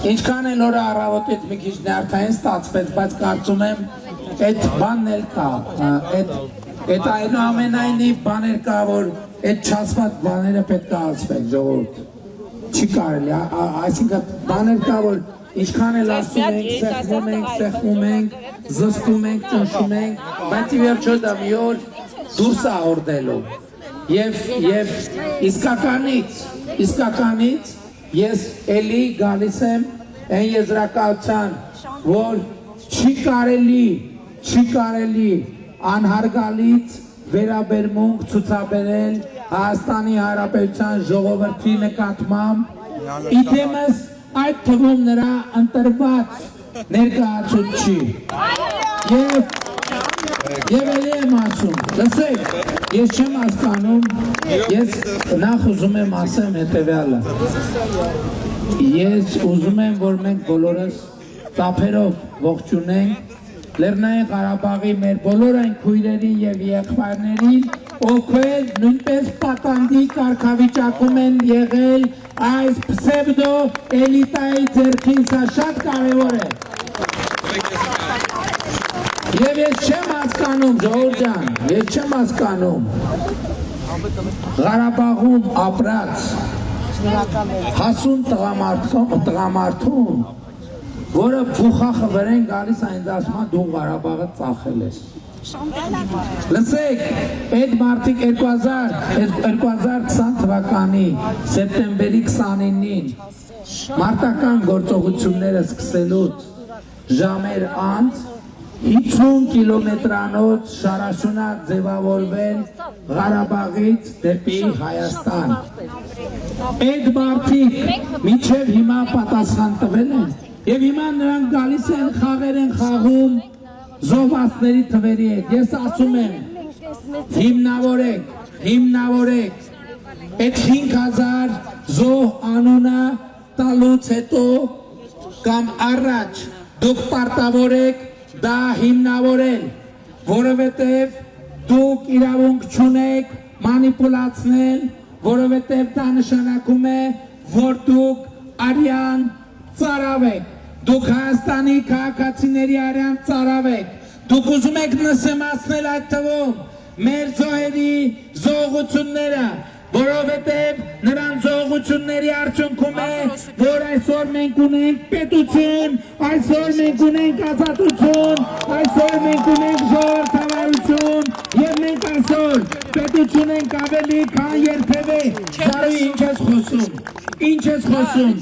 Ինչքան էլ օրը առավոտից մի քիչ նյարդային ստացվեց, բայց կարծում եմ այդ բանն էլ կա, այդ այնուամենայնիվ բաներ կա, որ այդ չասված բաները պետք է ասվեն, ժողովուրդ, չի կարելի, այսինքն բաներ կա, որ ինչքան էլ ասում ենք, սեղմում ենք, զսպում ենք, ճնշում ենք, բայց ի վերջո դա մի օր դուրս է հորդելու և իսկականից ես էլի գալիս եմ այն եզրակացության, որ չի կարելի անհարգալից վերաբերմունք ցուցաբերել Հայաստանի Հանրապետության ժողովրդի նկատմամբ, իդեմս այդ թվում նրա ընտրված ներկայացուցչի և էլի եմ ասում, լսեք, ես չեմ հասկանում, ես նախ ուզում եմ ասեմ հետևյալը, ես ուզում եմ, որ մենք բոլորս ծափերով ողջունենք Լեռնային Ղարաբաղի մեր բոլոր այն քույրերին և եղբայրներին, ովքեր նույնպես պատանդի կարգավիճակում են եղել այս պսևդո էլիտայի ձեռքին, սա շատ կարևոր է։ Եվ ես չեմ հասկանում, ժողովուրդ ջան, ես չեմ հասկանում Ղարաբաղում ապրած հասուն տղամարդուն, որը փուխախը վրեն գալիս այն դասման դու Ղարաբաղը ծախել ես։ Լսեք, այդ մարդիկ 2020 թվականի սեպտեմբերի 29-ին մարտական գործողությունները սկսելուց ժամեր անց 50 կիլոմետրանոց շարաշունակ ձևավորվել Ղարաբաղից դեպի Հայաստան։ Այդ մարդիկ մինչև հիմա պատասխան տվել են և հիմա նրանք գալիս են խաղեր են խաղում զոհվածների թվերի հետ։ Ես ասում եմ, հիմնավորեք այդ 5000 զոհ անունը տալուց հետո կամ առաջ դուք պարտավոր եք դա հիմնավորել, որովհետև դուք իրավունք չունեք մանիպուլացնել, որովհետև դա նշանակում է, որ դուք արյան ծարավ եք, դուք Հայաստանի քաղաքացիների արյան ծարավ եք, դուք ուզում եք նսեմացնել այդ թվում մեր զոհերի զոհությունները, որովհետև նրան զոհությունների արդյունքում է, որ այսօր մենք ունենք պետություն, այսօր մենք ունենք ազատություն, այսօր մենք ունենք ժողովրդավարություն և մենք այսօր պետություն ենք ավելի քան երբևէ։ Զարուհի, ինչ ես խոսում,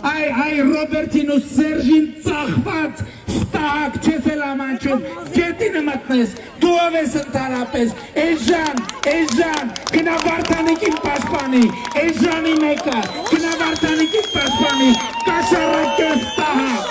այ Ռոբերտին ու Սերժին ծախված ստահակ չես էլ ամանչում, գետինը մտնես, դու ով ես ընդհանրապես, էժան, գնա Վարդանիկին պաշտպանի, էժանի մեկը, գնա Վարդանիկին պաշտպանի, կաշառակյա ստահակ,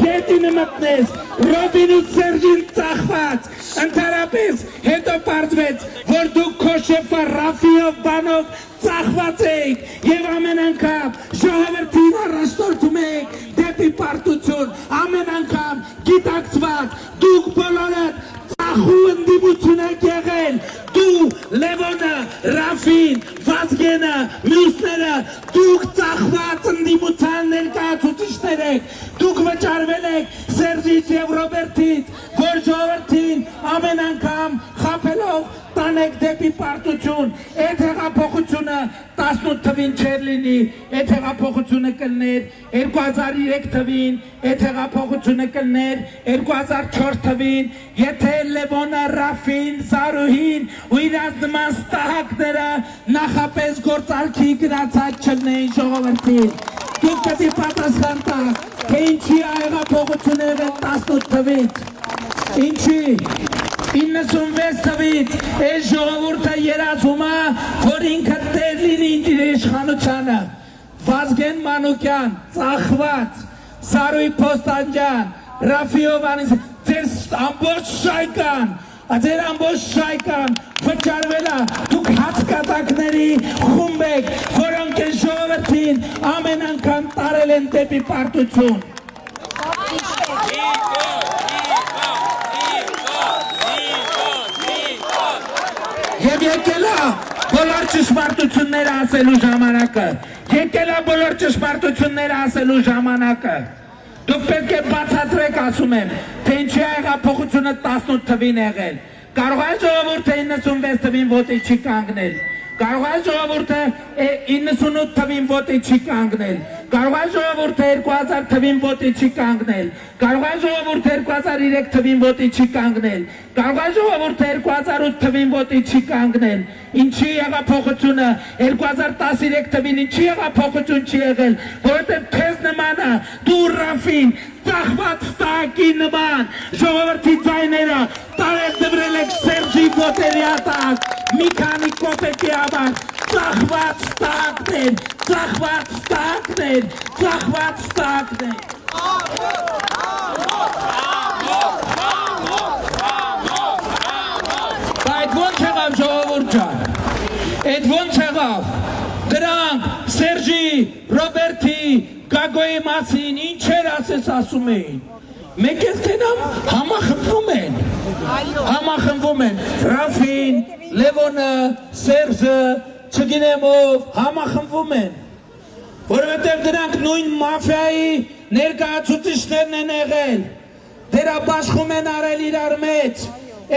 գետինը մտնես, Ռոբին ու Սերժին ծախված, ընդհանրապես հետո պարզվեց, որ դուք Քոշեֆը Ռաֆիով բանով ծախված եք և ամեն անգամ ժողովրդին առաջնորդում եք դեպի պարտություն, ամեն անգամ գիտակցված, դուք բոլորդ ծախու ընդդիմություն եք եղել, դու, Լևոնը, Ռաֆին, Վազգենը, մյուսները, դուք ծախված ընդդիմության ներկայացուցիչներ եք, դուք վճարվել եք Սերժից և Ռոբերտից, որ ժողովրդին ամեն անգամ խաբելով տանեք դեպի պարտություն, այդ հեղափոխությունը 18 թվին չեր լինի, այդ հեղափոխությունը կլներ 2003 թվին, այդ հեղափոխությունը կլներ 2004 թվին, եթե Լևոնը, Ռաֆին, Զարուհին ու իրաց նման ստահակները նախապես գործարքի գրացած չլնեին ժողովրդին։ Դուք պետք է պատասխան տաք, թե ինչի հեղափոխությունը եղել 18 թվից, ինչի 96 թվից այս ժողովուրդը երազում է, որ ինքը տեր լինի իր իշխանությանը։ Վազգեն Մանուկյան, ծախված, Զարուհի Փոստանջյան, Ռաֆի Հովհաննիսյան, ձեր ամբողջ շայկան վճարվել է, դուք հացկատակների խումբ եք, որոնք այս ժողովրդին ամեն անգամ տարել են դեպի պարտություն։ Եվ եկել է բոլոր ճշմարտությունները ասելու ժամանակը։ Եկել է բոլոր ճշմարտությունները ասելու ժամանակը։ Դուք պետք է բացատրեք, ասում եմ, թե ինչի է հեղափոխությունը 18 թվին եղել։ Կարող է ժողովուրդը 96 թվին ոտի չի կանգնել։ Կարող է ժողովուրդը 98 թվին ոտի չի կանգնել։ Կարող է ժողովուրդը 2000 թվին ոտի չի կանգնել։ Կարող է ժողովուրդը 2003 թվին ոտի չի կանգնել։ Կարող է ժողովուրդը 2008 թվին ոտի չի կանգնել։ Ինչի հեղափոխությունը 2013 թվին ինչի հեղափոխություն չի եղել, որովհետև քեզ նմանը դու Ռաֆին ծախված ստակի նման ժողովրդի ձայները տարել դրել եք Սերժի ոտերի հատակ մի քանի կոպեկի համար ծախված ստակներ, ծախված ստակներ, ծախված ստակներ։ Այդ ոնց եղավ ժողովուրդ ջան, այդ ոնց եղավ, դրանք Սերժի, Ռոբերտի, Գագոյի մասին ինչեր ասես ասում էին, մեկ ես տենամ համախմբվում են, Ռաֆին, Լևոնը, Սերժը, չգինեմով համախմբվում են, որովհետև դրանք նույն մաֆիայի ներկայացուցիչներն են եղել, դերաբաշխում են արել իրար մեջ,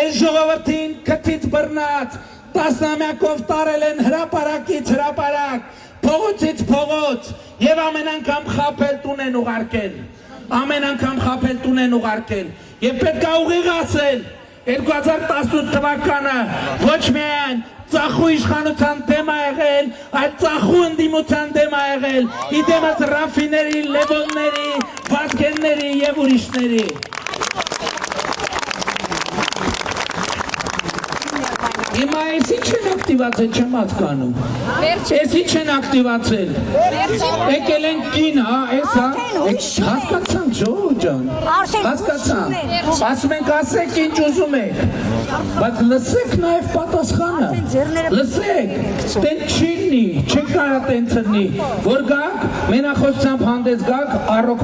այս ժողովրդին քթից բռնած, տասնամյակով տարել են հրապարակից հրապարակ, փողոցից փողոց եւ ամեն անգամ խաբել տուն են ուղարկել, եւ պետք է ուղիղ ասել 2018 թվականը ոչ միայն ծախու իշխանության դեմ է եղել, այլ ծախու ընդդիմության դեմ է եղել, իդեմս Ռաֆիների, Լևոնների, Վազգենների եւ ուրիշների։ Հիմա ես ինչ են ակտիվացել, չեմ հասկանում։ Ես ինչ են ակտիվացել։ Եկել են կին, հա, ես հա, հասկացանք ժողովուրդ ջան, հասկացանք։ Ասում ենք ասեք ինչ ուզում եք, բայց լսեք նաև պատասխանը, լսեք, տեն չի լինի, չեք կարա տեն ծրնի, որ գաք, մենախոսությամբ հանդես գաք, առոք,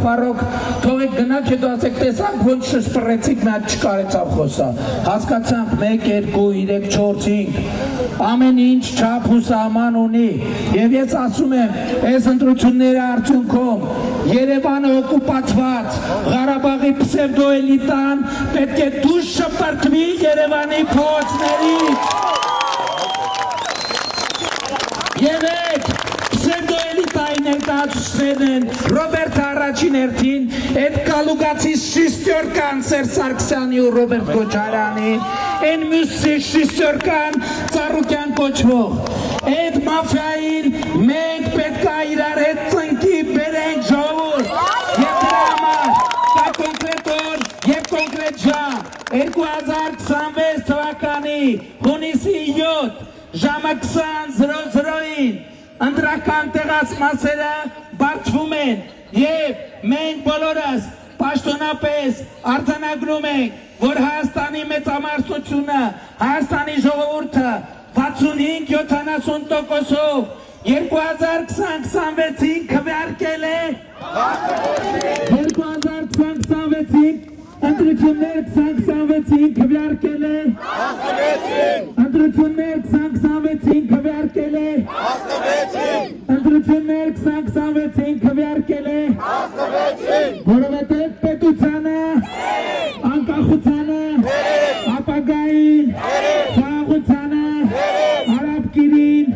թողեք գնաք, հետո ասեք տեսանք, ոնց շշպռեցիք, նա չկարեցավ խոսա, հասկացանք 1, 2, 3, 4 ամեն ինչ չափ ու սահման ունի եւ ես ասում եմ այս ընտրությունների արդյունքում Երևանը օկուպացված Ղարաբաղի պսևդոէլիտան պետք է դուրս շպրտվի Երևանի փողոցներից եւ այդ պսևդոէլիտայի ներկայացուցիչներն են Ռոբերտ առաջին հերթին այդ կալուգացի շիստյորկան Սերժ Սարգսյանի ու Ռոբերտ Քոչարյանի են մյուսի շիստյորկան Ծառուկյան կոչվող այդ մաֆիային մենք պետք է իրար հետ ծնկի բերենք ժողովուրդ եւ դրա համար կա կոնկրետ օր եւ կոնկրետ ժամ 2026 թվականի հունիսի 7 ժամը 20:00-ին ընտրական տեղացմասերը բարձվում են եւ մենք բոլորս պաշտոնապես արձանագրում ենք, որ Հայաստանի մեծամասնությունը, Հայաստանի ժողովուրդը 65-70%-ով 2020-26-ին քվեարկել է 2020-26-ին ընտրություններ 2026-ին քվեարկել է ընտրություններ 2026-ին քվեարկել է ընտրություններ 2026-ին քվեարկել է որովհետև պետությանը անկախությանը ապագային խաղաղությանը արաբկիրին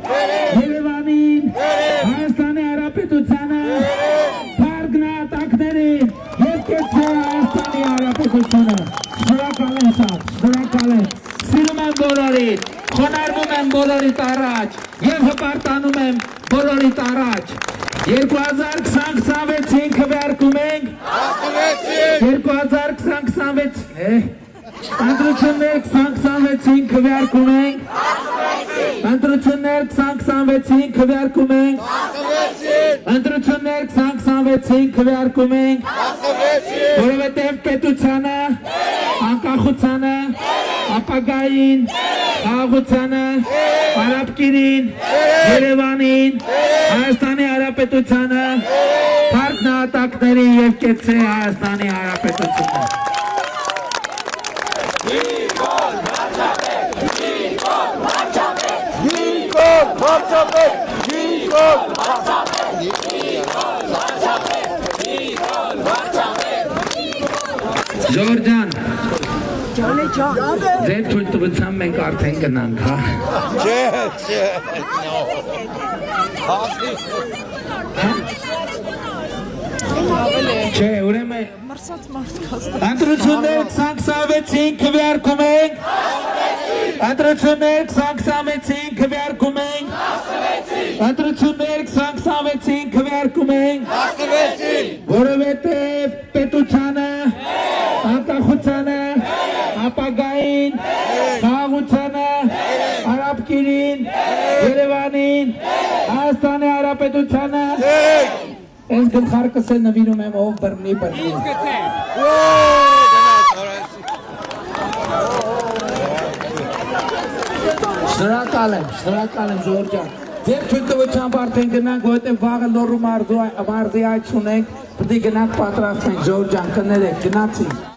Երևանին Հայաստանի Հանրապետությանը բարգնատակներին եւ կեցե Հայաստանի Հանրապետությունը շնորհակալ եմ շատ շնորհակալ եմ սիրում եմ բոլորիդ խոնարհվում եմ բոլորիդ առաջ եւ հպարտանում եմ բոլորիդ առաջ 2020-26-ին քվեարկում ենք 2020-26 ընտրություններ 2026-ին քվեարկում ենք ընտրություններ 2026-ին քվեարկում ենք ընտրություններ 2026-ին քվեարկում ենք որովհետև պետությանը անկախությանը ապագային խաղաղությանը արաբկիրին Երևանին Հայաստանի Հանրապետությանը բարգնատակներին եւ կեցե Հայաստանի Հանրապետությունը Nikol Machabe! Ժորժան, ձեր թույլտվությամբ մենք արդեն գնանք, հա։ Չէ, ուրեմն ընտրություններ 2026 քվեարկում ենք։ Ընտրություններ 2026 քվեարկում ենք։ Ընտրություններ 2026 քվեարկում ենք։ Որովհետև պետությանը, անկախությանը, ապագային, խաղաղությանը, արաբկիրին, Երևանին, Հայաստանի Հանրապետությանը Ես գլխարկս է նվիրում եմ ով բռնի։ Շնորհակալ եմ Ժորժ ջան։ Ձեր թույլտվությամբ արդեն գնանք, որովհետև վաղը Լոռու մարզի այց ունենք, պետք է գնանք պատրաստենք Ժորժ ջան, կներեք, գնացինք։